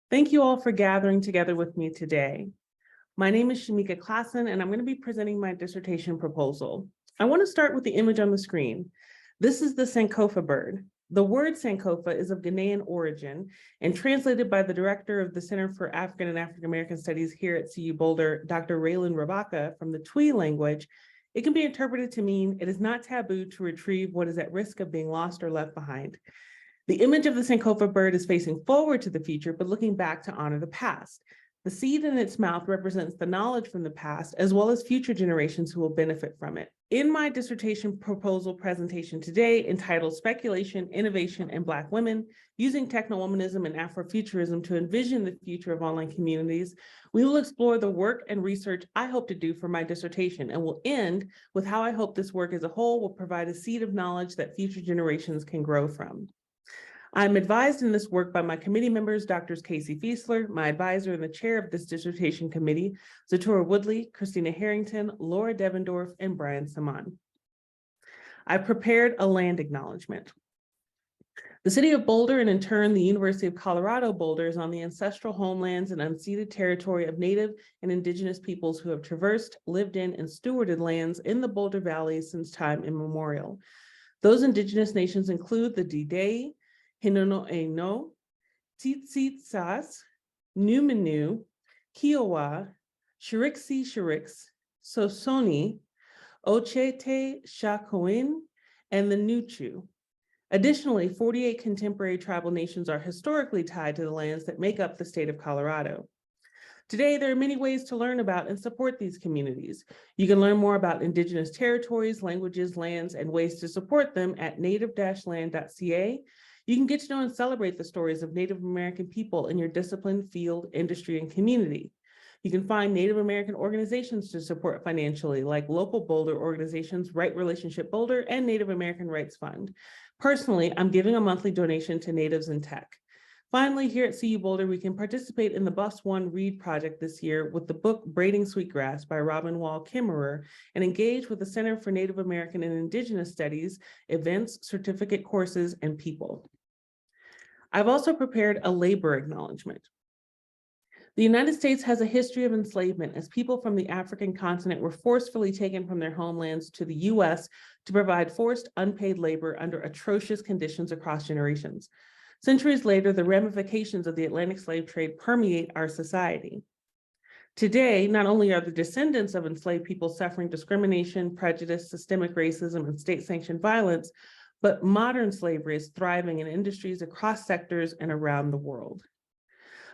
Thank you all for gathering together with me today. My name is Shamika Klassen, and I'm going to be presenting my dissertation proposal. I want to start with the image on the screen. This is the Sankofa bird. The word Sankofa is of Ghanaian origin and translated by the director of the Center for African and African American Studies here at CU Boulder, Dr. Raylan Rabaka, from the Twi language. It can be interpreted to mean it is not taboo to retrieve what is at risk of being lost or left behind. The image of the Sankofa bird is facing forward to the future, but looking back to honor the past. The seed in its mouth represents the knowledge from the past, as well as future generations who will benefit from it. In my dissertation proposal presentation today, entitled Speculation, Innovation, and Black Women, Using Technowomanism and Afrofuturism to Envision the Future of Online Communities, we will explore the work and research I hope to do for my dissertation, and will end with how I hope this work as a whole will provide a seed of knowledge that future generations can grow from. I'm advised in this work by my committee members, Drs. Casey Fiesler, my advisor and the chair of this dissertation committee, Zatora Woodley, Christina Harrington, Laura Devendorf, and Brian Saman. I prepared a land acknowledgement. The city of Boulder, and in turn, the University of Colorado Boulder, is on the ancestral homelands and unceded territory of Native and Indigenous peoples who have traversed, lived in, and stewarded lands in the Boulder Valley since time immemorial. Those Indigenous nations include the Didei, Hinono'eno, Tsitsitsas, Numenu, Kiowa, Shiriksi, Sosoni, Ochete Shakoin, and the Nuchu. Additionally, 48 contemporary tribal nations are historically tied to the lands that make up the state of Colorado. Today, there are many ways to learn about and support these communities. You can learn more about Indigenous territories, languages, lands, and ways to support them at native-land.ca. You can get to know and celebrate the stories of Native American people in your discipline, field, industry, and community. You can find Native American organizations to support financially, like local Boulder organizations, Right Relationship Boulder, and Native American Rights Fund. Personally, I'm giving a monthly donation to Natives in Tech. Finally, here at CU Boulder, we can participate in the Bus One Read project this year with the book Braiding Sweetgrass by Robin Wall Kimmerer, and engage with the Center for Native American and Indigenous Studies, events, certificate courses, and people. I've also prepared a labor acknowledgement. The United States has a history of enslavement as people from the African continent were forcefully taken from their homelands to the US to provide forced unpaid labor under atrocious conditions across generations. Centuries later, the ramifications of the Atlantic slave trade permeate our society. Today, not only are the descendants of enslaved people suffering discrimination, prejudice, systemic racism, and state-sanctioned violence, but modern slavery is thriving in industries across sectors and around the world.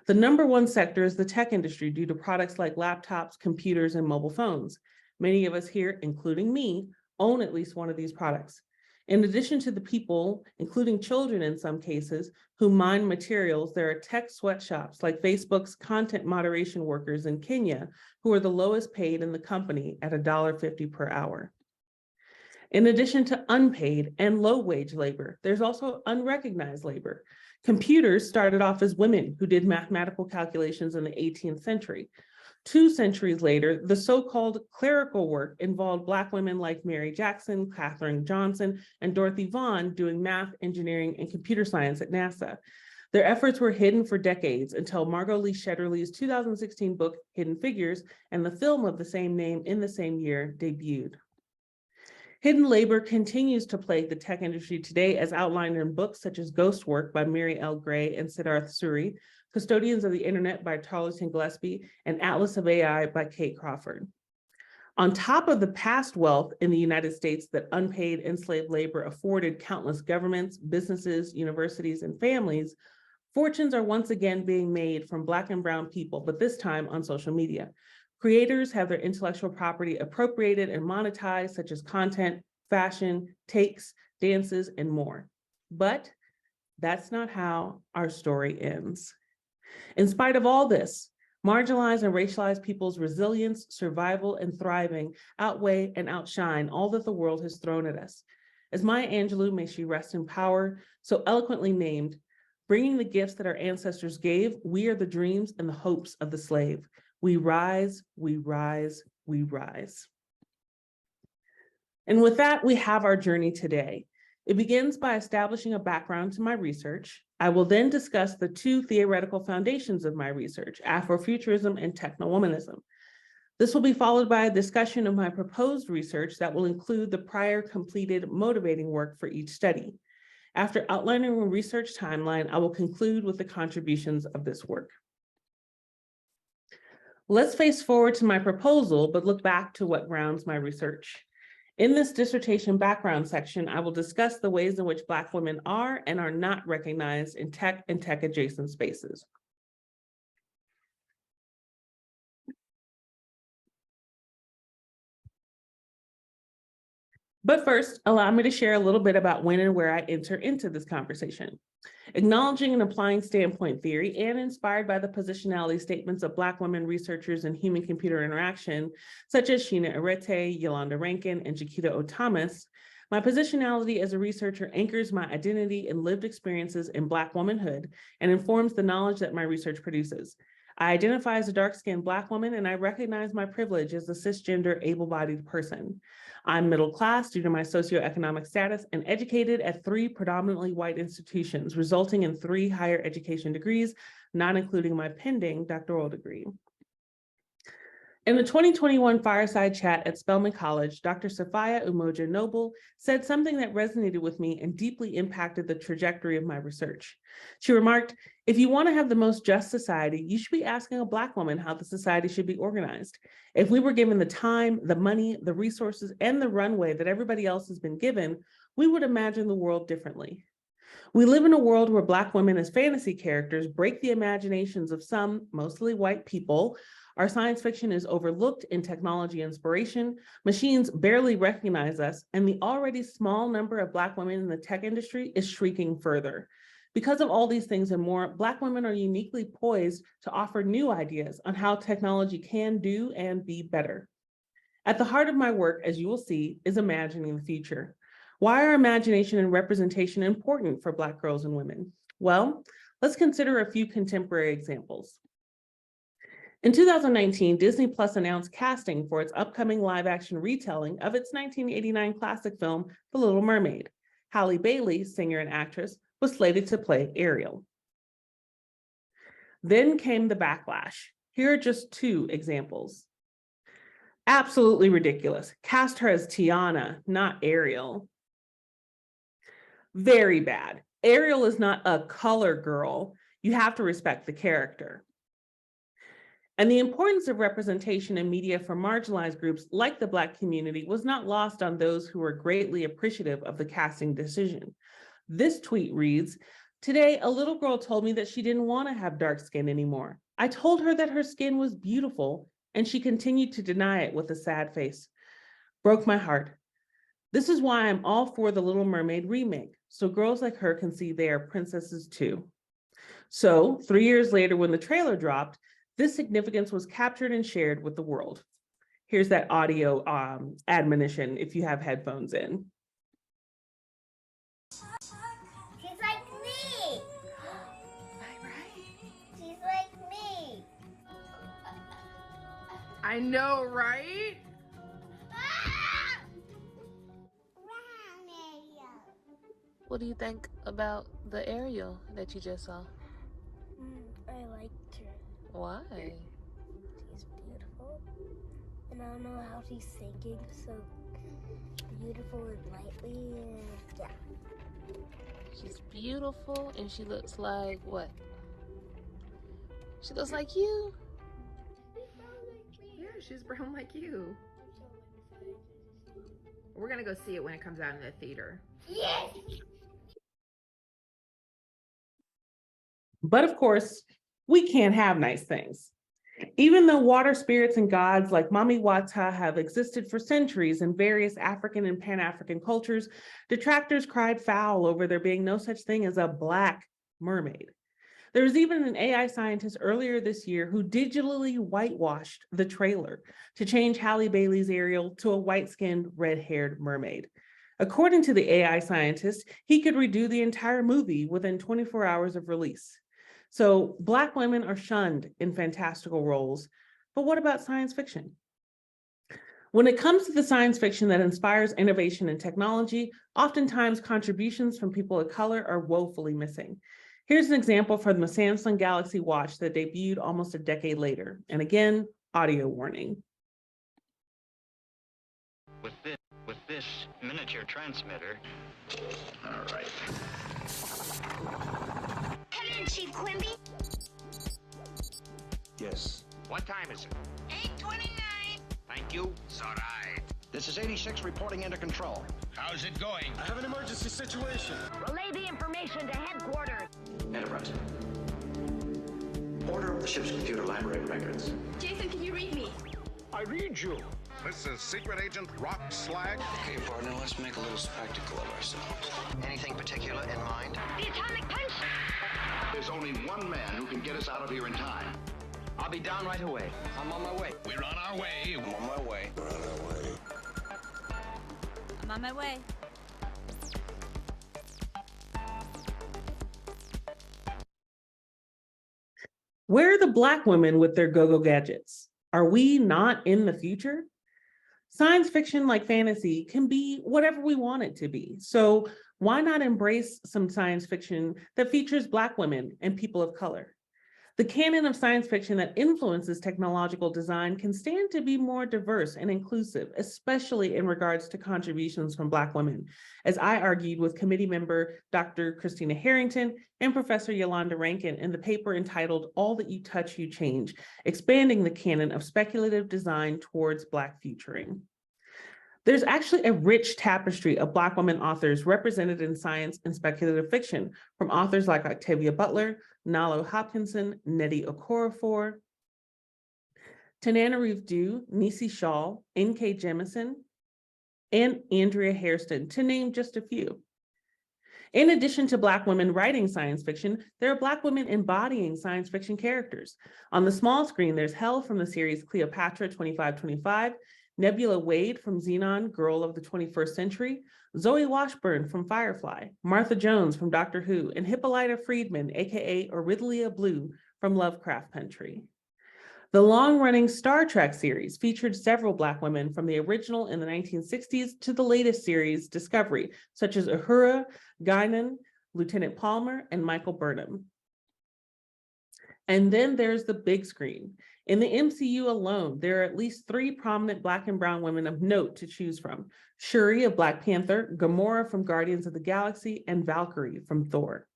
The number one sector is the tech industry due to products like laptops, computers, and mobile phones. Many of us here, including me, own at least one of these products. In addition to the people, including children in some cases, who mine materials, there are tech sweatshops like Facebook's content moderation workers in Kenya, who are the lowest paid in the company at $1.50 per hour. In addition to unpaid and low-wage labor, there's also unrecognized labor. Computers started off as women who did mathematical calculations in the 18th century. 2 centuries later, the so-called clerical work involved Black women like Mary Jackson, Katherine Johnson, and Dorothy Vaughan doing math, engineering, and computer science at NASA. Their efforts were hidden for decades until Margot Lee Shetterly's 2016 book, Hidden Figures, and the film of the same name in the same year debuted. Hidden labor continues to plague the tech industry today, as outlined in books such as Ghost Work by Mary L. Gray and Siddharth Suri, Custodians of the Internet by Tarleton Gillespie, and Atlas of AI by Kate Crawford. On top of the past wealth in the United States that unpaid enslaved labor afforded countless governments, businesses, universities, and families, fortunes are once again being made from Black and brown people, but this time on social media. Creators have their intellectual property appropriated and monetized, such as content, fashion, takes, dances, and more. But that's not how our story ends. In spite of all this, marginalized and racialized people's resilience, survival, and thriving outweigh and outshine all that the world has thrown at us. As Maya Angelou, may she rest in power, so eloquently named, bringing the gifts that our ancestors gave, we are the dreams and the hopes of the slave. We rise, we rise, we rise. And with that, we have our journey today. It begins by establishing a background to my research. I will then discuss the two theoretical foundations of my research, Afrofuturism and Technowomanism. This will be followed by a discussion of my proposed research that will include the prior completed motivating work for each study. After outlining a research timeline, I will conclude with the contributions of this work. Let's face forward to my proposal, but look back to what grounds my research. In this dissertation background section, I will discuss the ways in which Black women are and are not recognized in tech and tech-adjacent spaces. But first, allow me to share a little bit about when and where I enter into this conversation. Acknowledging and applying standpoint theory and inspired by the positionality statements of Black women researchers in human-computer interaction, such as Sheena Arete, Yolanda Rankin, and Chiquita O. Thomas, my positionality as a researcher anchors my identity and lived experiences in Black womanhood and informs the knowledge that my research produces. I identify as a dark-skinned Black woman, and I recognize my privilege as a cisgender, able-bodied person. I'm middle class due to my socioeconomic status and educated at 3 predominantly white institutions, resulting in 3 higher education degrees, not including my pending doctoral degree. In the 2021 Fireside Chat at Spelman College, Dr. Sophia Umoja Noble said something that resonated with me and deeply impacted the trajectory of my research. She remarked, "If you want to have the most just society, you should be asking a Black woman how the society should be organized. If we were given the time, the money, the resources, and the runway that everybody else has been given, we would imagine the world differently. We live in a world where Black women as fantasy characters break the imaginations of some, mostly white people. Our science fiction is overlooked in technology inspiration, machines barely recognize us, and the already small number of Black women in the tech industry is shrinking further. Because of all these things and more, Black women are uniquely poised to offer new ideas on how technology can do and be better. At the heart of my work, as you will see, is imagining the future. Why are imagination and representation important for Black girls and women? Well, let's consider a few contemporary examples. In 2019, Disney Plus announced casting for its upcoming live-action retelling of its 1989 classic film, The Little Mermaid. Halle Bailey, singer and actress, was slated to play Ariel. Then came the backlash. Here are just 2 examples. Absolutely ridiculous. Cast her as Tiana, not Ariel. Very bad. Ariel is not a color girl. You have to respect the character. And the importance of representation in media for marginalized groups like the Black community was not lost on those who were greatly appreciative of the casting decision. This tweet reads, "Today, a little girl told me that she didn't want to have dark skin anymore. I told her that her skin was beautiful, and she continued to deny it with a sad face. Broke my heart. This is why I'm all for the Little Mermaid remake, so girls like her can see they are princesses too." So 3 years later, when the trailer dropped, this significance was captured and shared with the world. Here's that audio admonition if you have headphones in. She's like me. Right. She's like me. I know, right? What do you think about the Ariel that you just saw? I liked her. Why? She's beautiful. And I don't know how she's singing so beautiful and lightly. And yeah. She's beautiful and she looks like what? She looks like you. Yeah, she's brown like you. We're gonna go see it when it comes out in the theater. Yes! But of course, we can't have nice things. Even though water spirits and gods like Mami Wata have existed for centuries in various African and Pan-African cultures, detractors cried foul over there being no such thing as a Black mermaid. There was even an AI scientist earlier this year who digitally whitewashed the trailer to change Halle Bailey's Ariel to a white-skinned, red-haired mermaid. According to the AI scientist, he could redo the entire movie within 24 hours of release. So Black women are shunned in fantastical roles, but what about science fiction? When it comes to the science fiction that inspires innovation in technology, oftentimes contributions from people of color are woefully missing. Here's an example from the Samsung Galaxy Watch that debuted almost a decade later. And again, audio warning. With this miniature transmitter. All right. Come in, Chief Quimby. Yes. What time is it? 8:29. Thank you. It's all right. This is 86 reporting into control. How's it going? I have an emergency situation. Relay the information to headquarters. Enterprise. Order of the ship's computer library records. Jason, can you read me? I read you. This is Secret Agent Rock Slag. Okay, partner, let's make a little spectacle of ourselves. Anything particular in mind? The atomic punch. There's only one man who can get us out of here in time. I'll be down right away. I'm on my way. We're on our way. I'm on my way. We're on our way. I'm on my way. Where are the Black women with their go-go gadgets? Are we not in the future? Science fiction, like fantasy, can be whatever we want it to be. So why not embrace some science fiction that features Black women and people of color? The canon of science fiction that influences technological design can stand to be more diverse and inclusive, especially in regards to contributions from Black women, as I argued with committee member Dr. Christina Harrington and Professor Yolanda Rankin in the paper entitled All That You Touch, You Change, expanding the canon of speculative design towards Black futuring. There's actually a rich tapestry of Black women authors represented in science and speculative fiction, from authors like Octavia Butler, Nalo Hopkinson, Nnedi Okorafor, Tananarive Due, Nisi Shaw, N.K. Jemisin, and Andrea Hairston, to name just a few. In addition to Black women writing science fiction, there are Black women embodying science fiction characters. On the small screen, there's Hel from the series Cleopatra 2525, Nebula Wade from Xenon, Girl of the 21st Century, Zoe Washburn from Firefly, Martha Jones from Doctor Who, and Hippolyta Friedman, aka Oridlia Blue from Lovecraft Country. The long-running Star Trek series featured several Black women from the original in the 1960s to the latest series, Discovery, such as Uhura, Guinan, Lieutenant Palmer, and Michael Burnham. And then there's the big screen. In the MCU alone, there are at least 3 prominent Black and brown women of note to choose from: Shuri of Black Panther, Gamora from Guardians of the Galaxy, and Valkyrie from Thor.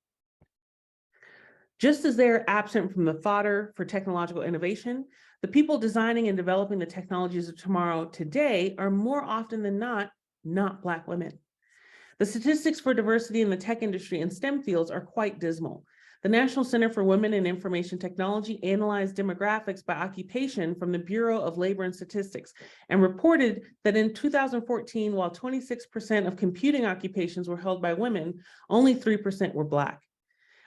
Just as they are absent from the fodder for technological innovation, the people designing and developing the technologies of tomorrow today are more often than not Black women. The statistics for diversity in the tech industry and STEM fields are quite dismal. The National Center for Women in Information Technology analyzed demographics by occupation from the Bureau of Labor and Statistics and reported that in 2014, while 26% of computing occupations were held by women, only 3% were Black.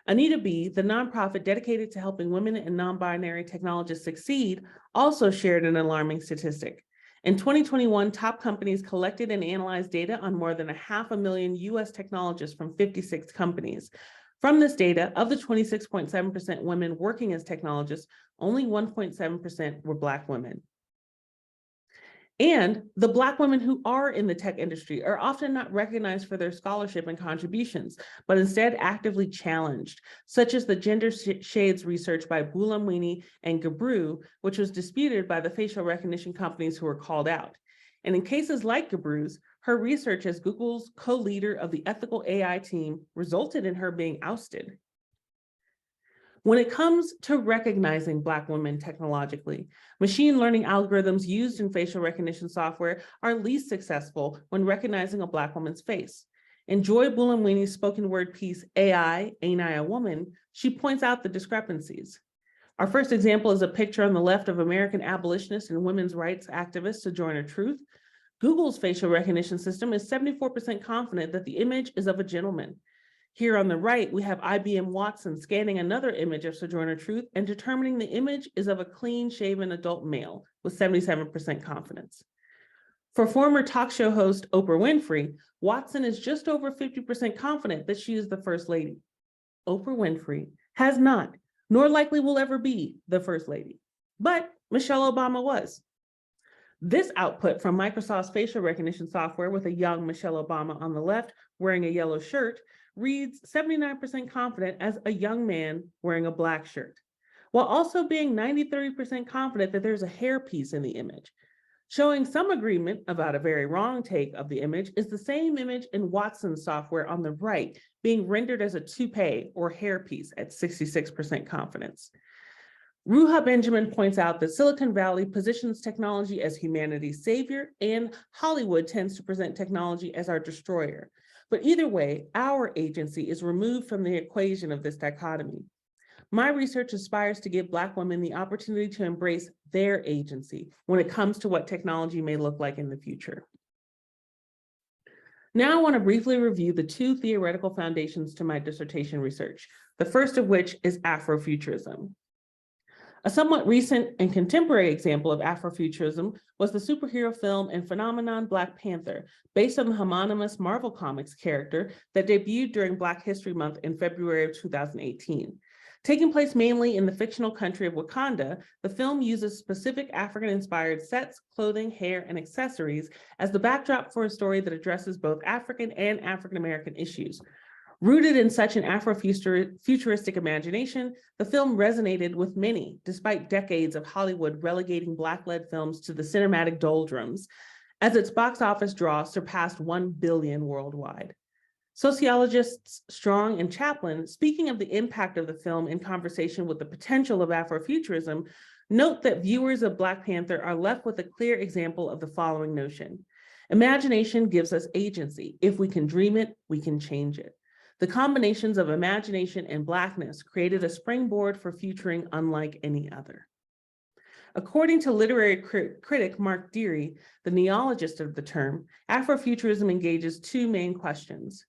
Anita B., the nonprofit dedicated to helping women and non-binary technologists succeed, also shared an alarming statistic. In 2021, top companies collected and analyzed data on more than 500,000 US technologists from 56 companies. From this data, of the 26.7% women working as technologists, only 1.7% were Black women. And the Black women who are in the tech industry are often not recognized for their scholarship and contributions, but instead actively challenged, such as the gender shades research by Bulamwini and Gabru, which was disputed by the facial recognition companies who were called out. And in cases like Gabru's, her research as Google's co-leader of the ethical AI team resulted in her being ousted. When it comes to recognizing Black women technologically, machine learning algorithms used in facial recognition software are least successful when recognizing a Black woman's face. In Joy Bulamwini's spoken word piece, AI, Ain't I a Woman, she points out the discrepancies. Our first example is a picture on the left of American abolitionist and women's rights activist Sojourner Truth. Google's facial recognition system is 74% confident that the image is of a gentleman. Here on the right, we have IBM Watson scanning another image of Sojourner Truth and determining the image is of a clean-shaven adult male with 77% confidence. For former talk show host Oprah Winfrey, Watson is just over 50% confident that she is the First Lady. Oprah Winfrey has not, nor likely will ever be, the First Lady, but Michelle Obama was. This output from Microsoft's facial recognition software with a young Michelle Obama on the left wearing a yellow shirt reads 79% confident as a young man wearing a black shirt, while also being 93% confident that there's a hairpiece in the image. Showing some agreement about a very wrong take of the image is the same image in Watson's software on the right being rendered as a toupee or hairpiece at 66% confidence. Ruha Benjamin points out that Silicon Valley positions technology as humanity's savior, and Hollywood tends to present technology as our destroyer. But either way, our agency is removed from the equation of this dichotomy. My research aspires to give Black women the opportunity to embrace their agency when it comes to what technology may look like in the future. Now I want to briefly review the two theoretical foundations to my dissertation research, the first of which is Afrofuturism. A somewhat recent and contemporary example of Afrofuturism was the superhero film and phenomenon Black Panther, based on the homonymous Marvel Comics character that debuted during Black History Month in February of 2018. Taking place mainly in the fictional country of Wakanda, the film uses specific African-inspired sets, clothing, hair, and accessories as the backdrop for a story that addresses both African and African-American issues. Rooted in such an Afrofuturistic imagination, the film resonated with many, despite decades of Hollywood relegating Black-led films to the cinematic doldrums, as its box office draw surpassed 1 billion worldwide. Sociologists Strong and Chaplin, speaking of the impact of the film in conversation with the potential of Afrofuturism, note that viewers of Black Panther are left with a clear example of the following notion. Imagination gives us agency. If we can dream it, we can change it. The combinations of imagination and Blackness created a springboard for futuring unlike any other. According to literary critic Mark Deary, the neologist of the term, Afrofuturism engages two main questions.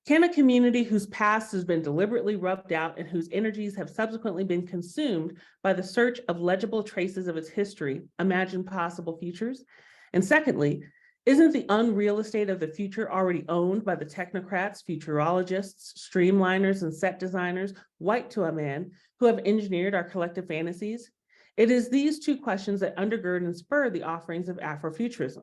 Can a community whose past has been deliberately rubbed out and whose energies have subsequently been consumed by the search of legible traces of its history imagine possible futures? And secondly, isn't the unreal estate of the future already owned by the technocrats, futurologists, streamliners, and set designers, white to a man, who have engineered our collective fantasies? It is these two questions that undergird and spur the offerings of Afrofuturism.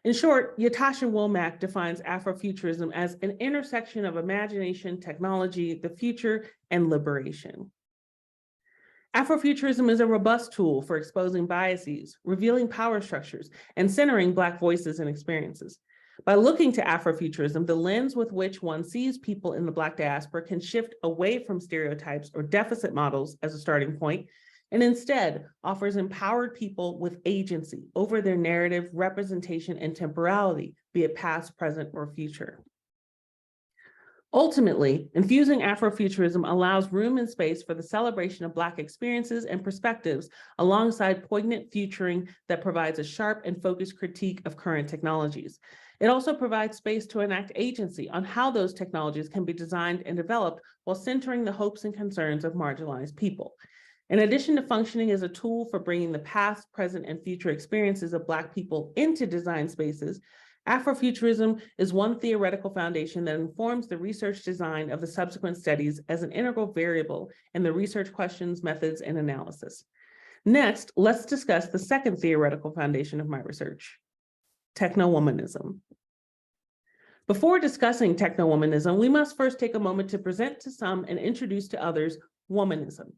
In short, Ytasha Womack defines Afrofuturism as an intersection of imagination, technology, the future, and liberation. Afrofuturism is a robust tool for exposing biases, revealing power structures, and centering Black voices and experiences. By looking to Afrofuturism, the lens with which one sees people in the Black diaspora can shift away from stereotypes or deficit models as a starting point, and instead offers empowered people with agency over their narrative, representation, and temporality, be it past, present, or future. Ultimately, infusing Afrofuturism allows room and space for the celebration of Black experiences and perspectives alongside poignant futuring that provides a sharp and focused critique of current technologies. It also provides space to enact agency on how those technologies can be designed and developed while centering the hopes and concerns of marginalized people. In addition to functioning as a tool for bringing the past, present, and future experiences of Black people into design spaces, Afrofuturism is one theoretical foundation that informs the research design of the subsequent studies as an integral variable in the research questions, methods, and analysis. Next, let's discuss the second theoretical foundation of my research, Technowomanism. Before discussing Technowomanism, we must first take a moment to present to some and introduce to others womanism.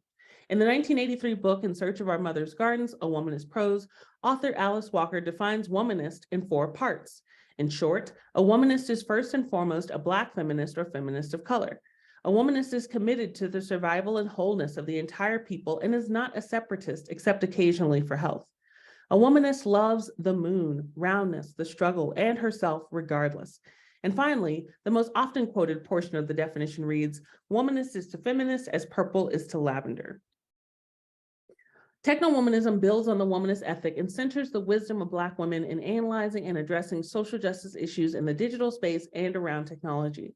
In the 1983 book, In Search of Our Mother's Gardens, A Womanist Prose, author Alice Walker defines womanist in 4 parts. In short, a womanist is first and foremost a Black feminist or feminist of color. A womanist is committed to the survival and wholeness of the entire people and is not a separatist except occasionally for health. A womanist loves the moon, roundness, the struggle, and herself regardless. And finally, the most often quoted portion of the definition reads, womanist is to feminist as purple is to lavender. Technowomanism builds on the womanist ethic and centers the wisdom of Black women in analyzing and addressing social justice issues in the digital space and around technology.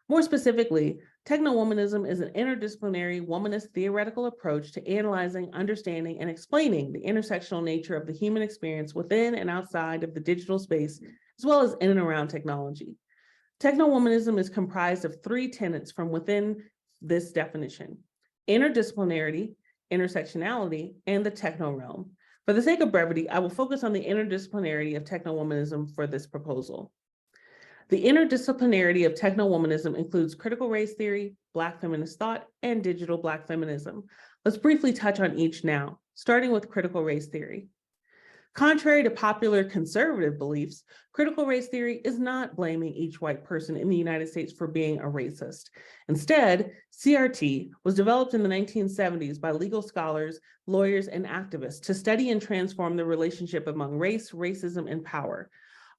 More specifically, Technowomanism is an interdisciplinary womanist theoretical approach to analyzing, understanding, and explaining the intersectional nature of the human experience within and outside of the digital space, as well as in and around technology. Technowomanism is comprised of 3 tenets from within this definition: interdisciplinarity, intersectionality, and the techno realm. For the sake of brevity, I will focus on the interdisciplinarity of technowomanism for this proposal. The interdisciplinarity of technowomanism includes critical race theory, Black feminist thought, and digital Black feminism. Let's briefly touch on each now, starting with critical race theory. Contrary to popular conservative beliefs, critical race theory is not blaming each white person in the United States for being a racist. Instead, CRT was developed in the 1970s by legal scholars, lawyers, and activists to study and transform the relationship among race, racism, and power.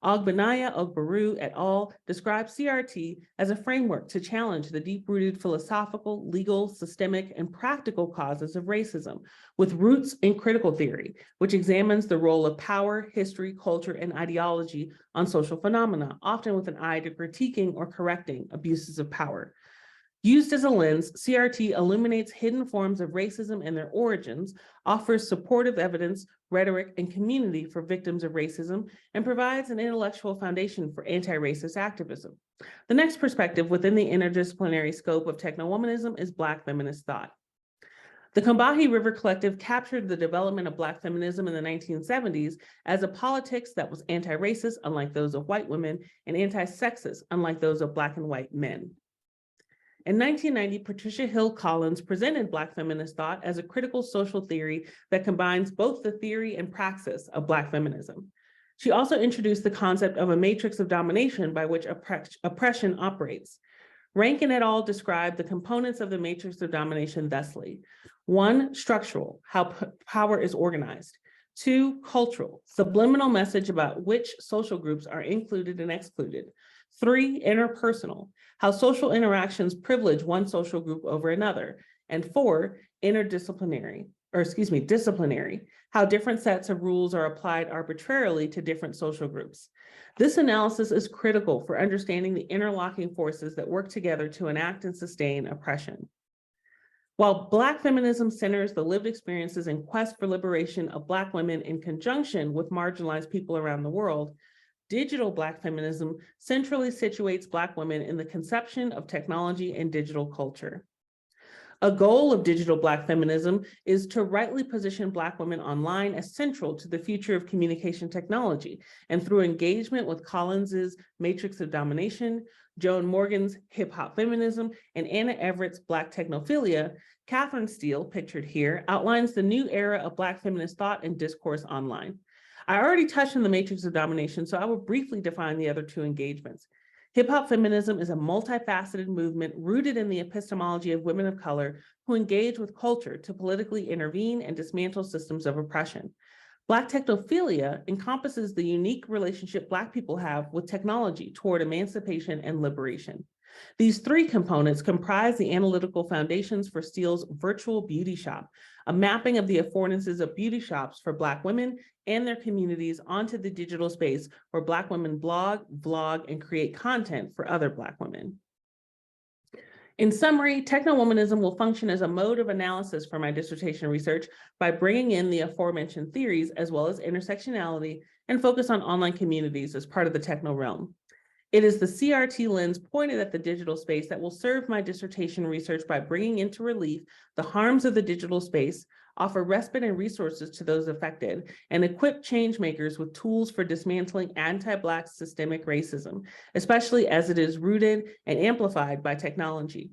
Ogbenaya Ogbaru et al. Describe CRT as a framework to challenge the deep-rooted philosophical, legal, systemic, and practical causes of racism, with roots in critical theory, which examines the role of power, history, culture, and ideology on social phenomena, often with an eye to critiquing or correcting abuses of power. Used as a lens, CRT illuminates hidden forms of racism and their origins, offers supportive evidence, rhetoric, and community for victims of racism, and provides an intellectual foundation for anti-racist activism. The next perspective within the interdisciplinary scope of technowomanism is Black feminist thought. The Combahee River Collective captured the development of Black feminism in the 1970s as a politics that was anti-racist, unlike those of white women, and anti-sexist, unlike those of Black and white men. In 1990, Patricia Hill Collins presented Black feminist thought as a critical social theory that combines both the theory and praxis of Black feminism. She also introduced the concept of a matrix of domination by which oppression operates. Rankin et al. Described the components of the matrix of domination thusly. 1, structural, how power is organized. 2, cultural, subliminal message about which social groups are included and excluded. 3, interpersonal, how social interactions privilege one social group over another. And 4, disciplinary, how different sets of rules are applied arbitrarily to different social groups. This analysis is critical for understanding the interlocking forces that work together to enact and sustain oppression. While Black feminism centers the lived experiences and quest for liberation of Black women in conjunction with marginalized people around the world, digital Black feminism centrally situates Black women in the conception of technology and digital culture. A goal of digital Black feminism is to rightly position Black women online as central to the future of communication technology, and through engagement with Collins's Matrix of Domination, Joan Morgan's Hip Hop Feminism, and Anna Everett's Black Technophilia, Catherine Steele, pictured here, outlines the new era of Black feminist thought and discourse online. I already touched on the Matrix of Domination, so I will briefly define the other two engagements. Hip hop feminism is a multifaceted movement rooted in the epistemology of women of color who engage with culture to politically intervene and dismantle systems of oppression. Black technophilia encompasses the unique relationship Black people have with technology toward emancipation and liberation. These three components comprise the analytical foundations for Steele's virtual beauty shop, a mapping of the affordances of beauty shops for Black women and their communities onto the digital space where Black women blog, vlog, and create content for other Black women. In summary, technowomanism will function as a mode of analysis for my dissertation research by bringing in the aforementioned theories as well as intersectionality and focus on online communities as part of the techno realm. It is the CRT lens pointed at the digital space that will serve my dissertation research by bringing into relief the harms of the digital space, offer respite and resources to those affected, and equip changemakers with tools for dismantling anti-Black systemic racism, especially as it is rooted and amplified by technology.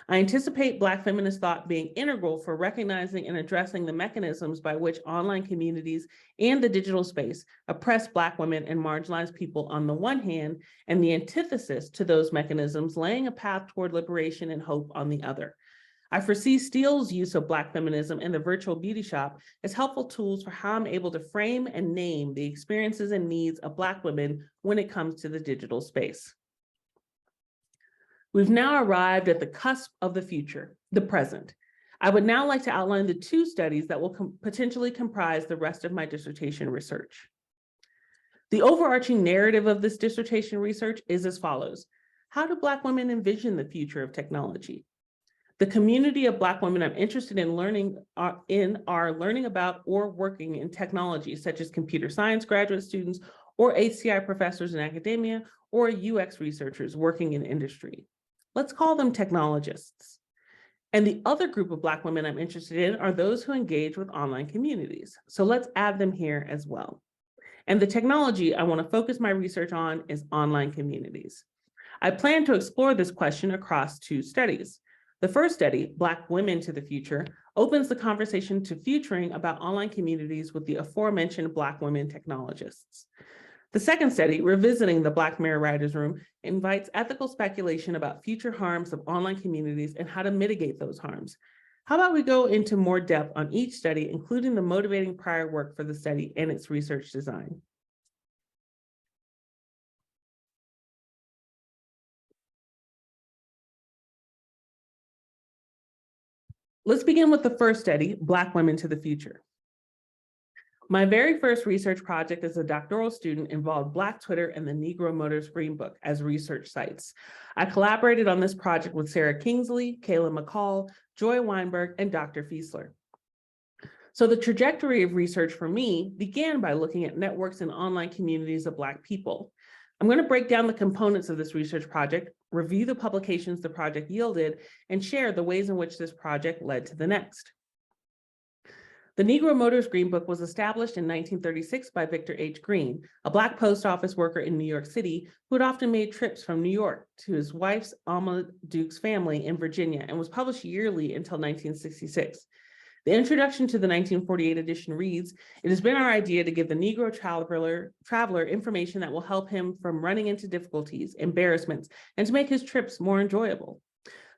I anticipate Black feminist thought being integral for recognizing and addressing the mechanisms by which online communities and the digital space oppress Black women and marginalized people on the one hand, and the antithesis to those mechanisms laying a path toward liberation and hope on the other. I foresee Steele's use of Black feminism and the virtual beauty shop as helpful tools for how I'm able to frame and name the experiences and needs of Black women when it comes to the digital space. We've now arrived at the cusp of the future, the present. I would now like to outline the two studies that will potentially comprise the rest of my dissertation research. The overarching narrative of this dissertation research is as follows. How do Black women envision the future of technology? The community of Black women I'm interested in learning are learning about or working in technology, such as computer science graduate students or HCI professors in academia or UX researchers working in industry. Let's call them technologists. And the other group of Black women I'm interested in are those who engage with online communities. So let's add them here as well. And the technology I want to focus my research on is online communities. I plan to explore this question across 2 studies. The first study, Black Women to the Future, opens the conversation to futuring about online communities with the aforementioned Black women technologists. The second study, Revisiting the Black Mirror Writers' Room, invites ethical speculation about future harms of online communities and how to mitigate those harms. How about we go into more depth on each study, including the motivating prior work for the study and its research design. Let's begin with the first study, Black Women to the Future. My very first research project as a doctoral student involved Black Twitter and the Negro Motors Green Book as research sites. I collaborated on this project with Sarah Kingsley, Kayla McCall, Joy Weinberg, and Dr. Fiesler. So the trajectory of research for me began by looking at networks and online communities of Black people. I'm going to break down the components of this research project, review the publications the project yielded, and share the ways in which this project led to the next. The Negro Motors Green Book was established in 1936 by Victor H. Green, a Black post office worker in New York City who had often made trips from New York to his wife's, Alma Duke's family in Virginia, and was published yearly until 1966. The introduction to the 1948 edition reads, "It has been our idea to give the Negro traveler information that will help him from running into difficulties, embarrassments, and to make his trips more enjoyable."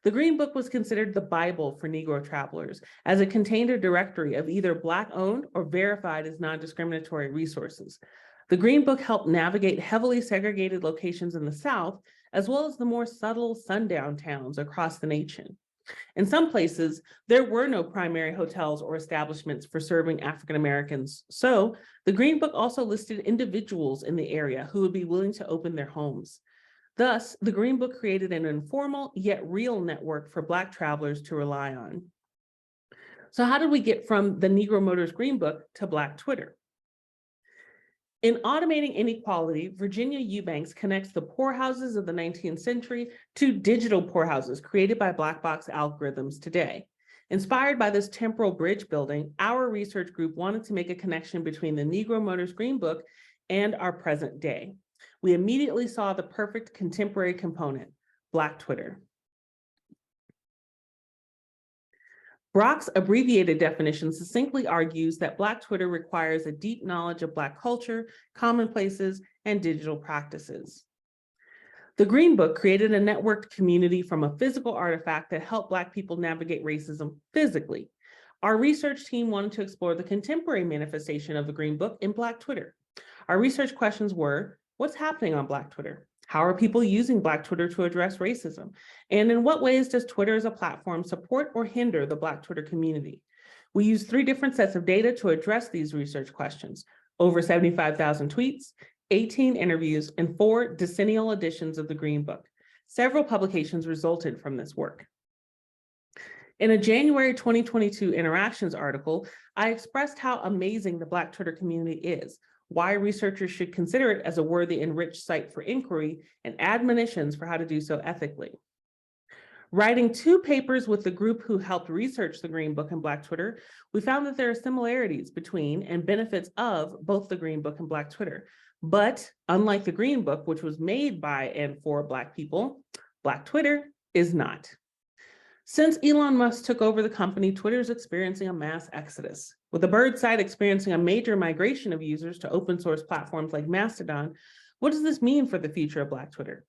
The Green Book was considered the Bible for Negro travelers, as it contained a directory of either Black-owned or verified as non-discriminatory resources. The Green Book helped navigate heavily segregated locations in the South, as well as the more subtle sundown towns across the nation. In some places, there were no primary hotels or establishments for serving African Americans, so the Green Book also listed individuals in the area who would be willing to open their homes. Thus, the Green Book created an informal yet real network for Black travelers to rely on. So how did we get from the Negro Motors Green Book to Black Twitter? In Automating Inequality, Virginia Eubanks connects the poorhouses of the 19th century to digital poorhouses created by black box algorithms today. Inspired by this temporal bridge building, our research group wanted to make a connection between the Negro Motors Green Book and our present day. We immediately saw the perfect contemporary component, Black Twitter. Brock's abbreviated definition succinctly argues that Black Twitter requires a deep knowledge of Black culture, commonplaces, and digital practices. The Green Book created a networked community from a physical artifact that helped Black people navigate racism physically. Our research team wanted to explore the contemporary manifestation of the Green Book in Black Twitter. Our research questions were, what's happening on Black Twitter? How are people using Black Twitter to address racism? And in what ways does Twitter as a platform support or hinder the Black Twitter community? We used 3 different sets of data to address these research questions: over 75,000 tweets, 18 interviews, and 4 decennial editions of the Green Book. Several publications resulted from this work. In a January 2022 Interactions article, I expressed how amazing the Black Twitter community is, why researchers should consider it as a worthy and rich site for inquiry, and admonitions for how to do so ethically. Writing 2 papers with the group who helped research the Green Book and Black Twitter, we found that there are similarities between and benefits of both the Green Book and Black Twitter. But unlike the Green Book, which was made by and for Black people, Black Twitter is not. Since Elon Musk took over the company, Twitter is experiencing a mass exodus. With the bird side experiencing a major migration of users to open source platforms like Mastodon, what does this mean for the future of Black Twitter?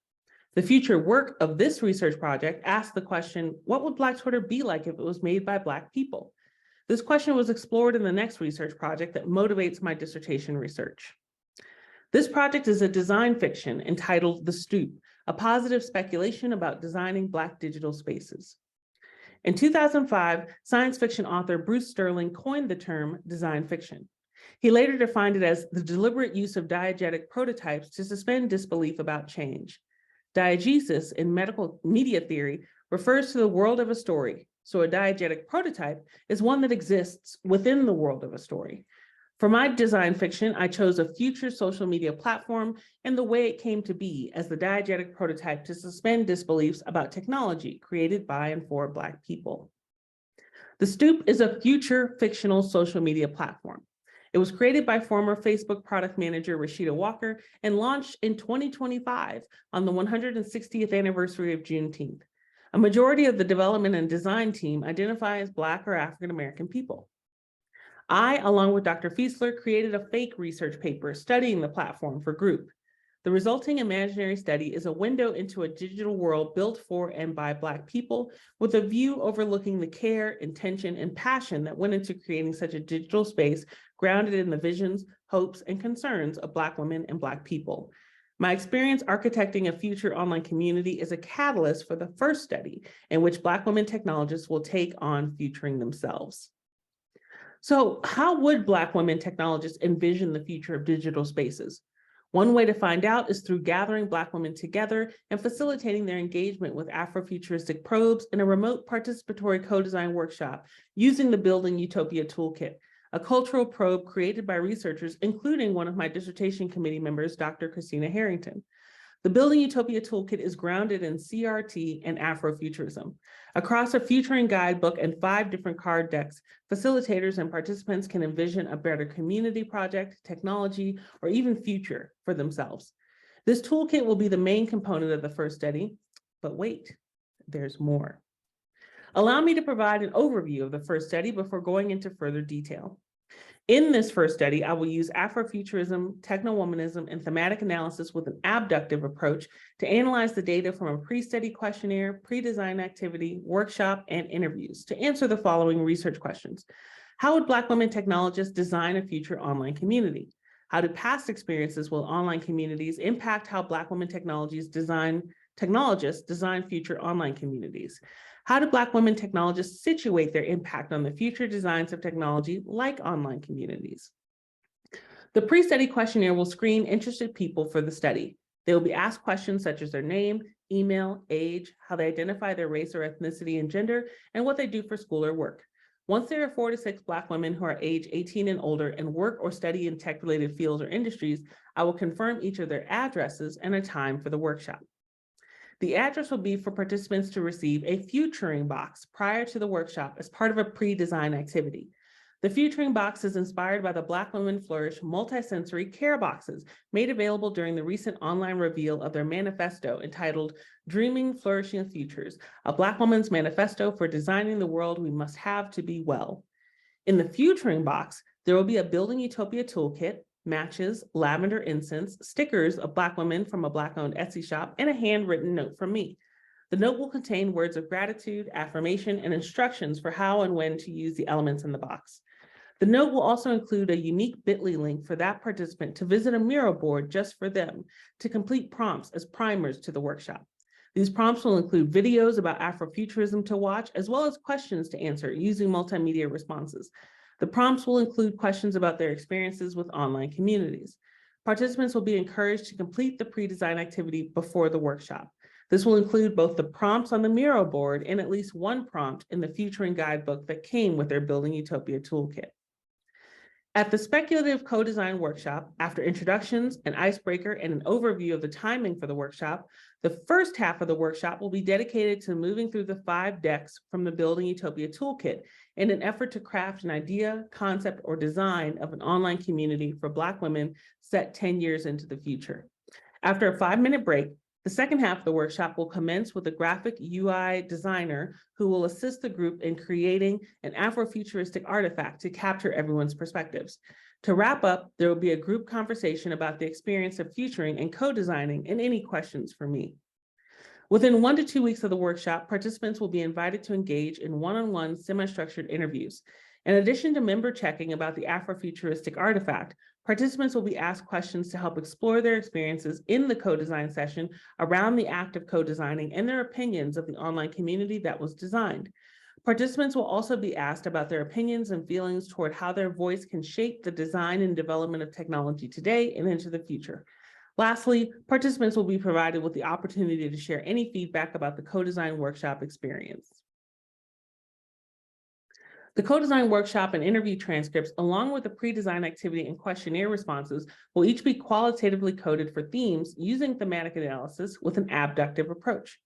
The future work of this research project asked the question, what would Black Twitter be like if it was made by Black people? This question was explored in the next research project that motivates my dissertation research. This project is a design fiction entitled The Stoop, a positive speculation about designing Black digital spaces. In 2005, science fiction author Bruce Sterling coined the term design fiction. He later defined it as the deliberate use of diegetic prototypes to suspend disbelief about change. Diegesis in medical media theory refers to the world of a story, so a diegetic prototype is one that exists within the world of a story. For my design fiction, I chose a future social media platform and the way it came to be as the diegetic prototype to suspend disbeliefs about technology created by and for Black people. The Stoop is a future fictional social media platform. It was created by former Facebook product manager Rashida Walker and launched in 2025 on the 160th anniversary of Juneteenth. A majority of the development and design team identify as Black or African American people. I, along with Dr. Fiesler, created a fake research paper studying the platform for group. The resulting imaginary study is a window into a digital world built for and by Black people with a view overlooking the care, intention, and passion that went into creating such a digital space grounded in the visions, hopes, and concerns of Black women and Black people. My experience architecting a future online community is a catalyst for the first study in which Black women technologists will take on futuring themselves. So how would Black women technologists envision the future of digital spaces? One way to find out is through gathering Black women together and facilitating their engagement with Afrofuturistic probes in a remote participatory co-design workshop using the Building Utopia Toolkit, a cultural probe created by researchers, including one of my dissertation committee members, Dr. Christina Harrington. The Building Utopia Toolkit is grounded in CRT and Afrofuturism. Across a futuring guidebook and 5 different card decks, facilitators and participants can envision a better community project, technology, or even future for themselves. This toolkit will be the main component of the first study, but wait, there's more. Allow me to provide an overview of the first study before going into further detail. In this first study, I will use Afrofuturism, Technowomanism, and thematic analysis with an abductive approach to analyze the data from a pre-study questionnaire, pre-design activity, workshop, and interviews to answer the following research questions. How would Black women technologists design a future online community? How do past experiences with online communities impact how Black women technologists design future online communities? How do Black women technologists situate their impact on the future designs of technology like online communities? The pre-study questionnaire will screen interested people for the study. They will be asked questions such as their name, email, age, how they identify their race or ethnicity and gender, and what they do for school or work. Once there are 4 to 6 Black women who are age 18 and older and work or study in tech-related fields or industries, I will confirm each of their addresses and a time for the workshop. The address will be for participants to receive a futuring box prior to the workshop as part of a pre-design activity. The futuring box is inspired by the Black Women Flourish multi-sensory care boxes made available during the recent online reveal of their manifesto entitled Dreaming Flourishing Futures, a Black woman's manifesto for designing the world we must have to be well. In the futuring box, there will be a Building Utopia toolkit, matches, lavender incense, stickers of Black women from a Black-owned Etsy shop, and a handwritten note from me. The note will contain words of gratitude, affirmation, and instructions for how and when to use the elements in the box. The note will also include a unique bit.ly link for that participant to visit a mural board just for them to complete prompts as primers to the workshop. These prompts will include videos about Afrofuturism to watch, as well as questions to answer using multimedia responses. The prompts will include questions about their experiences with online communities. Participants will be encouraged to complete the pre-design activity before the workshop. This will include both the prompts on the mural board and at least one prompt in the futuring guidebook that came with their Building Utopia toolkit. At the speculative co-design workshop, after introductions, an icebreaker, and an overview of the timing for the workshop, the first half of the workshop will be dedicated to moving through the 5 decks from the Building Utopia toolkit in an effort to craft an idea, concept, or design of an online community for Black women set 10 years into the future. After a 5-minute break, the second half of the workshop will commence with a graphic UI designer who will assist the group in creating an Afrofuturistic artifact to capture everyone's perspectives. To wrap up, there will be a group conversation about the experience of futuring and co-designing and any questions for me. Within 1 to 2 weeks of the workshop, participants will be invited to engage in one-on-one semi-structured interviews. In addition to member checking about the Afrofuturistic artifact, participants will be asked questions to help explore their experiences in the co-design session around the act of co-designing and their opinions of the online community that was designed. Participants will also be asked about their opinions and feelings toward how their voice can shape the design and development of technology today and into the future. Lastly, participants will be provided with the opportunity to share any feedback about the co-design workshop experience. The co-design workshop and interview transcripts, along with the pre-design activity and questionnaire responses, will each be qualitatively coded for themes using thematic analysis with an abductive approach.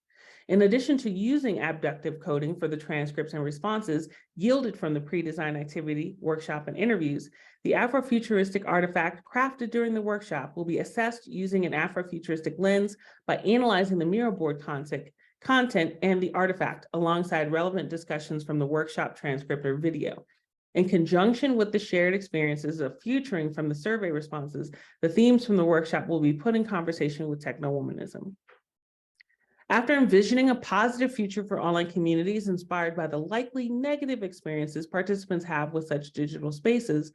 In addition to using abductive coding for the transcripts and responses yielded from the pre-design activity, workshop, and interviews, the Afrofuturistic artifact crafted during the workshop will be assessed using an Afrofuturistic lens by analyzing the mural board content and the artifact alongside relevant discussions from the workshop transcript or video. In conjunction with the shared experiences of futuring from the survey responses, the themes from the workshop will be put in conversation with Technowomanism. After envisioning a positive future for online communities inspired by the likely negative experiences participants have with such digital spaces,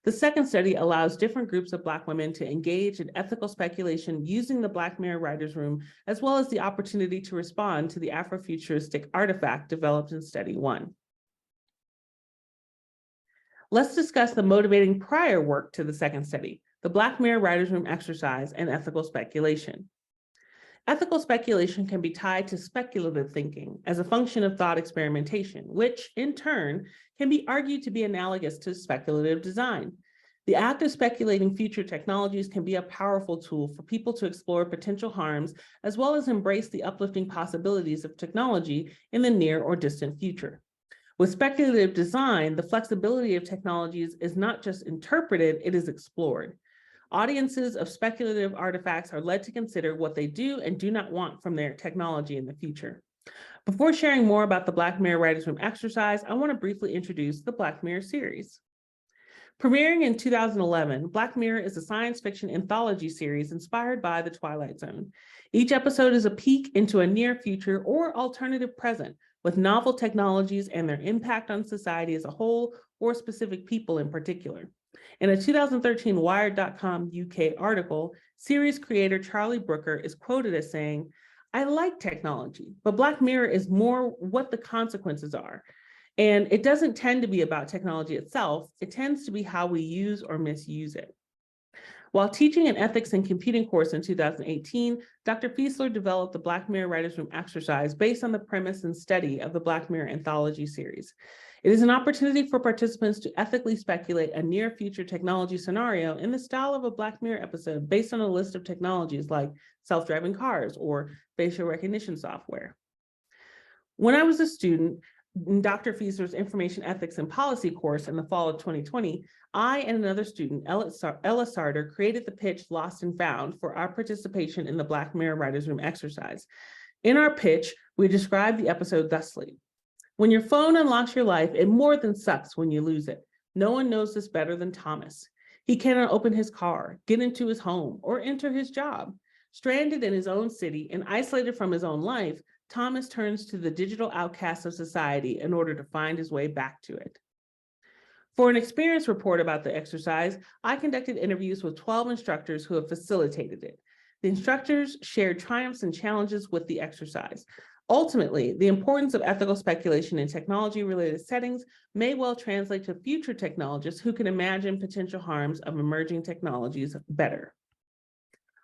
the second study allows different groups of Black women to engage in ethical speculation using the Black Mirror Writers' Room, as well as the opportunity to respond to the Afrofuturistic artifact developed in Study 1. Let's discuss the motivating prior work to the second study, the Black Mirror Writers' Room exercise and ethical speculation. Ethical speculation can be tied to speculative thinking as a function of thought experimentation, which in turn can be argued to be analogous to speculative design. The act of speculating future technologies can be a powerful tool for people to explore potential harms, as well as embrace the uplifting possibilities of technology in the near or distant future. With speculative design, the flexibility of technologies is not just interpreted, it is explored. Audiences of speculative artifacts are led to consider what they do and do not want from their technology in the future. Before sharing more about the Black Mirror Writers' Room exercise, I want to briefly introduce the Black Mirror series. Premiering in 2011, Black Mirror is a science fiction anthology series inspired by The Twilight Zone. Each episode is a peek into a near future or alternative present with novel technologies and their impact on society as a whole or specific people in particular. In a 2013 Wired.com UK article, series creator Charlie Brooker is quoted as saying, "I like technology, but Black Mirror is more what the consequences are. And it doesn't tend to be about technology itself, it tends to be how we use or misuse it." While teaching an ethics and computing course in 2018, Dr. Fiesler developed the Black Mirror Writers' Room exercise based on the premise and study of the Black Mirror anthology series. It is an opportunity for participants to ethically speculate a near future technology scenario in the style of a Black Mirror episode based on a list of technologies like self-driving cars or facial recognition software. When I was a student in Dr. Fiesler's Information Ethics and Policy course in the fall of 2020, I and another student, Ella Sarter, created the pitch Lost and Found for our participation in the Black Mirror Writers' Room exercise. In our pitch, we described the episode thusly: "When your phone unlocks your life, it more than sucks when you lose it. No one knows this better than Thomas. He cannot open his car, get into his home, or enter his job. Stranded in his own city and isolated from his own life, Thomas turns to the digital outcasts of society in order to find his way back to it." For an experience report about the exercise, I conducted interviews with 12 instructors who have facilitated it. The instructors shared triumphs and challenges with the exercise. Ultimately, the importance of ethical speculation in technology-related settings may well translate to future technologists who can imagine potential harms of emerging technologies better.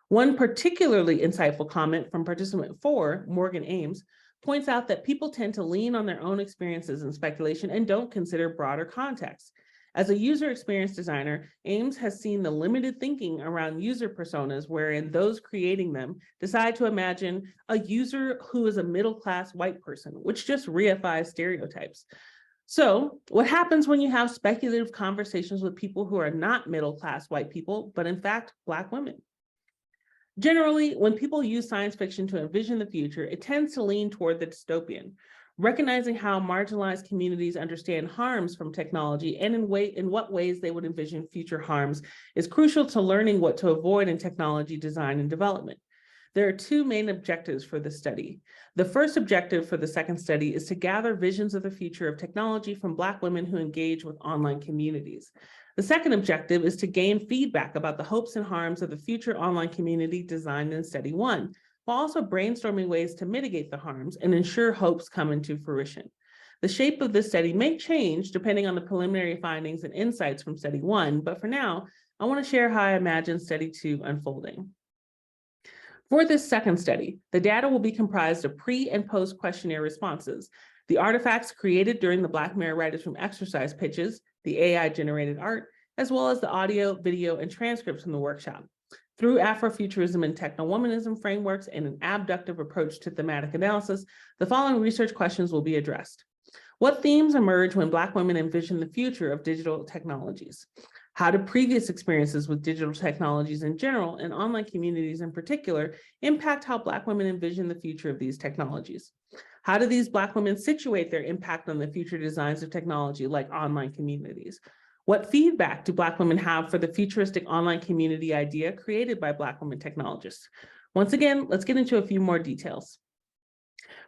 One particularly insightful comment from participant 4, Morgan Ames, points out that people tend to lean on their own experiences in speculation and don't consider broader context. As a user experience designer, Ames has seen the limited thinking around user personas wherein those creating them decide to imagine a user who is a middle-class white person, which just reifies stereotypes. So what happens when you have speculative conversations with people who are not middle-class white people, but in fact, Black women? Generally, when people use science fiction to envision the future, it tends to lean toward the dystopian. Recognizing how marginalized communities understand harms from technology and in what ways they would envision future harms is crucial to learning what to avoid in technology design and development. There are two main objectives for the study. The first objective for the second study is to gather visions of the future of technology from Black women who engage with online communities. The second objective is to gain feedback about the hopes and harms of the future online community designed in Study 1, while also brainstorming ways to mitigate the harms and ensure hopes come into fruition. The shape of this study may change depending on the preliminary findings and insights from Study 1, but for now, I want to share how I imagine Study 2 unfolding. For this second study, the data will be comprised of pre and post questionnaire responses. The artifacts created during the Black Mirror Writers Room exercise pitches, the AI-generated art, as well as the audio, video, and transcripts from the workshop. Through Afrofuturism and Technowomanism frameworks and an abductive approach to thematic analysis, the following research questions will be addressed. What themes emerge when Black women envision the future of digital technologies? How do previous experiences with digital technologies in general and online communities in particular impact how Black women envision the future of these technologies? How do these Black women situate their impact on the future designs of technology like online communities? What feedback do Black women have for the futuristic online community idea created by Black women technologists? Once again, let's get into a few more details.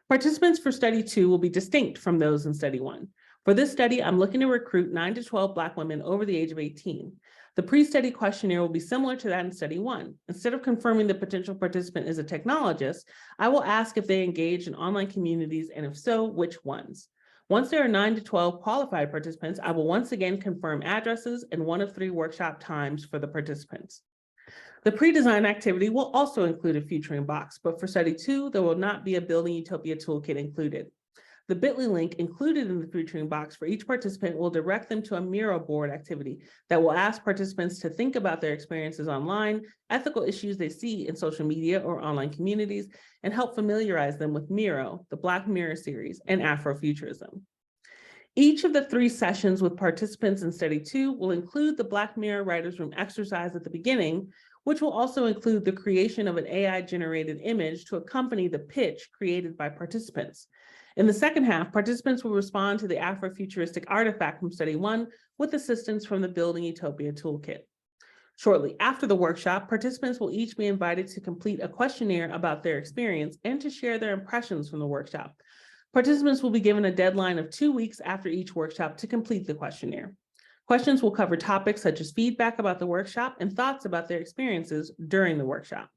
Participants for study 2 will be distinct from those in study 1. For this study, I'm looking to recruit 9 to 12 Black women over the age of 18. The pre-study questionnaire will be similar to that in study 1. Instead of confirming the potential participant is a technologist, I will ask if they engage in online communities, and if so, which ones. Once there are 9 to 12 qualified participants, I will once again confirm addresses and 1 of 3 workshop times for the participants. The pre-design activity will also include a featuring box, but for study 2, there will not be a Building Utopia toolkit included. The bit.ly link included in the featuring box for each participant will direct them to a Miro board activity that will ask participants to think about their experiences online, ethical issues they see in social media or online communities, and help familiarize them with Miro, the Black Mirror series, and Afrofuturism. Each of the 3 sessions with participants in study 2 will include the Black Mirror Writers Room exercise at the beginning, which will also include the creation of an AI-generated image to accompany the pitch created by participants. In the second half, participants will respond to the Afrofuturistic artifact from study 1 with assistance from the Building Utopia toolkit. Shortly after the workshop, participants will each be invited to complete a questionnaire about their experience and to share their impressions from the workshop. Participants will be given a deadline of 2 weeks after each workshop to complete the questionnaire. Questions will cover topics such as feedback about the workshop and thoughts about their experiences during the workshop.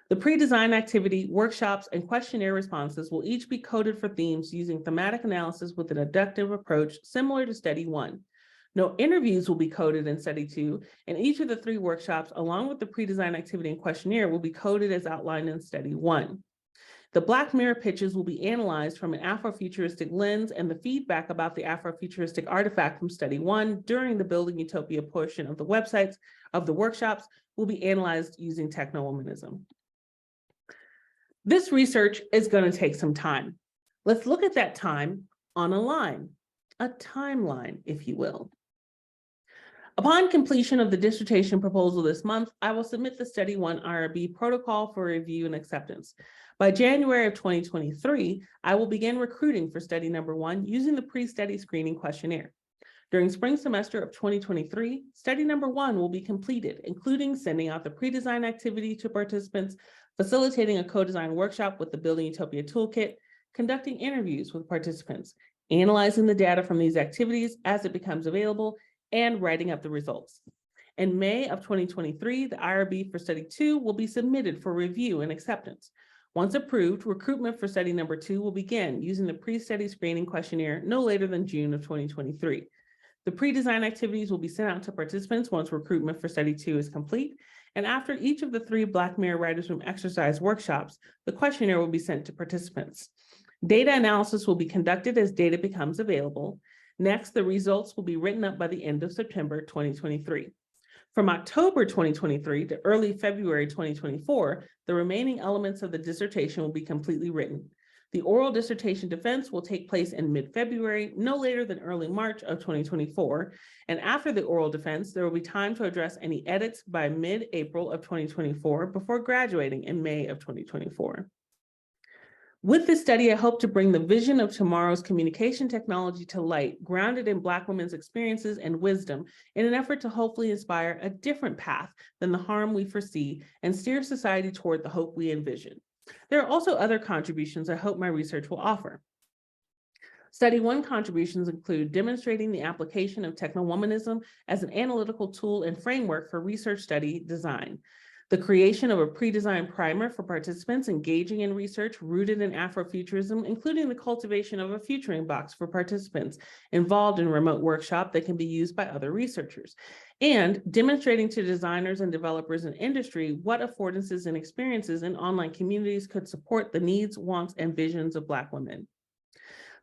The pre-design activity, workshops, and questionnaire responses will each be coded for themes using thematic analysis with an inductive approach similar to study 1. No interviews will be coded in study 2, and each of the 3 workshops, along with the pre-design activity and questionnaire, will be coded as outlined in study 1. The Black Mirror pitches will be analyzed from an Afrofuturistic lens, and the feedback about the Afrofuturistic artifact from study 1 during the Building Utopia portion of the websites of the workshops will be analyzed using Technowomanism. This research is going to take some time. Let's look at that time on a line, a timeline, if you will. Upon completion of the dissertation proposal this month, I will submit the Study 1 IRB protocol for review and acceptance. By January of 2023, I will begin recruiting for study number 1 using the pre-study screening questionnaire. During spring semester of 2023, study number 1 will be completed, including sending out the pre-design activity to participants, facilitating a co-design workshop with the Building Utopia toolkit, conducting interviews with participants, analyzing the data from these activities as it becomes available, and writing up the results. In May of 2023, the IRB for study 2 will be submitted for review and acceptance. Once approved, recruitment for study number 2 will begin using the pre-study screening questionnaire no later than June of 2023. The pre-design activities will be sent out to participants once recruitment for study 2 is complete. And after each of the 3 Black Mirror Writers Room exercise workshops, the questionnaire will be sent to participants. Data analysis will be conducted as data becomes available. Next, the results will be written up by the end of September 2023. From October 2023 to early February 2024, the remaining elements of the dissertation will be completely written. The oral dissertation defense will take place in mid-February, no later than early March of 2024. And after the oral defense, there will be time to address any edits by mid-April of 2024 before graduating in May of 2024. With this study, I hope to bring the vision of tomorrow's communication technology to light, grounded in Black women's experiences and wisdom, in an effort to hopefully inspire a different path than the harm we foresee and steer society toward the hope we envision. There are also other contributions I hope my research will offer. Study 1 contributions include demonstrating the application of Technowomanism as an analytical tool and framework for research study design, the creation of a pre-designed primer for participants engaging in research rooted in Afrofuturism, including the cultivation of a featuring box for participants involved in remote workshop that can be used by other researchers, and demonstrating to designers and developers in industry what affordances and experiences in online communities could support the needs, wants, and visions of Black women.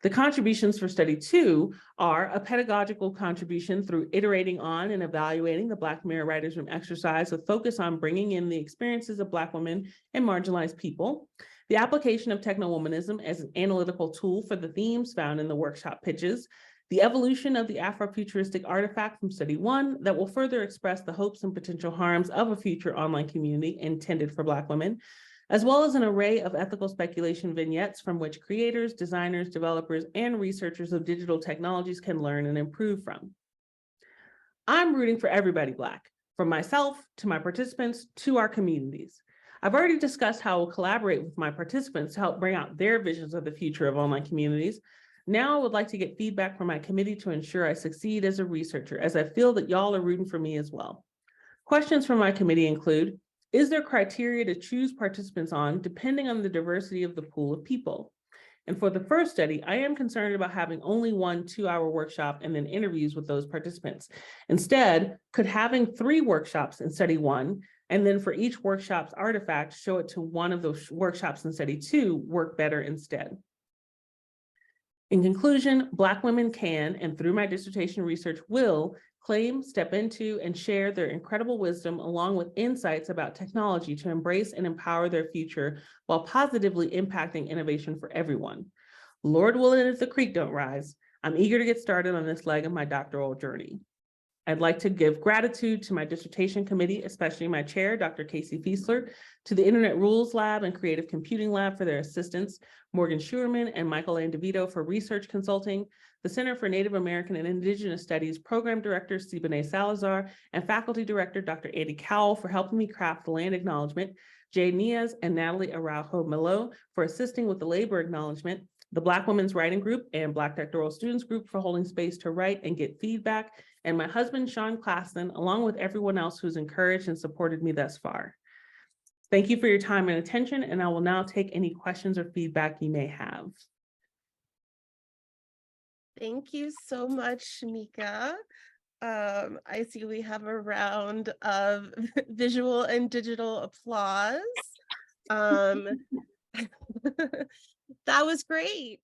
The contributions for study 2 are a pedagogical contribution through iterating on and evaluating the Black Mirror Writers Room exercise with focus on bringing in the experiences of Black women and marginalized people, the application of technowomanism as an analytical tool for the themes found in the workshop pitches, the evolution of the Afrofuturistic artifact from study 1 that will further express the hopes and potential harms of a future online community intended for Black women, as well as an array of ethical speculation vignettes from which creators, designers, developers, and researchers of digital technologies can learn and improve from. I'm rooting for everybody Black, from myself to my participants to our communities. I've already discussed how I'll collaborate with my participants to help bring out their visions of the future of online communities. Now I would like to get feedback from my committee to ensure I succeed as a researcher, as I feel that y'all are rooting for me as well. Questions from my committee include, is there criteria to choose participants on depending on the diversity of the pool of people? And for the first study, I am concerned about having only 1 2-hour workshop and then interviews with those participants. Instead, could having 3 workshops in study 1, and then for each workshop's artifact, show it to one of those workshops in study 2 work better instead? In conclusion, Black women can, and through my dissertation research will, claim, step into, and share their incredible wisdom along with insights about technology to embrace and empower their future while positively impacting innovation for everyone. Lord willing, if the creek don't rise, I'm eager to get started on this leg of my doctoral journey. I'd like to give gratitude to my dissertation committee, especially my chair, Dr. Casey Fiesler, to the Internet Rules Lab and Creative Computing Lab for their assistance, Morgan Schuerman and Michael Ann DeVito for research consulting, the Center for Native American and Indigenous Studies Program Director, Siboney Salazar, and Faculty Director, Dr. Andy Cowell for helping me craft the land acknowledgement, Jay Niaz and Natalie Araujo Melo for assisting with the labor acknowledgement, the Black Women's Writing Group and Black Doctoral Students Group for holding space to write and get feedback, and my husband, Sean Klassen, along with everyone else who's encouraged and supported me thus far. Thank you for your time and attention, and I will now take any questions or feedback you may have. Thank you so much, Shamika. I see we have a round of visual and digital applause. That was great.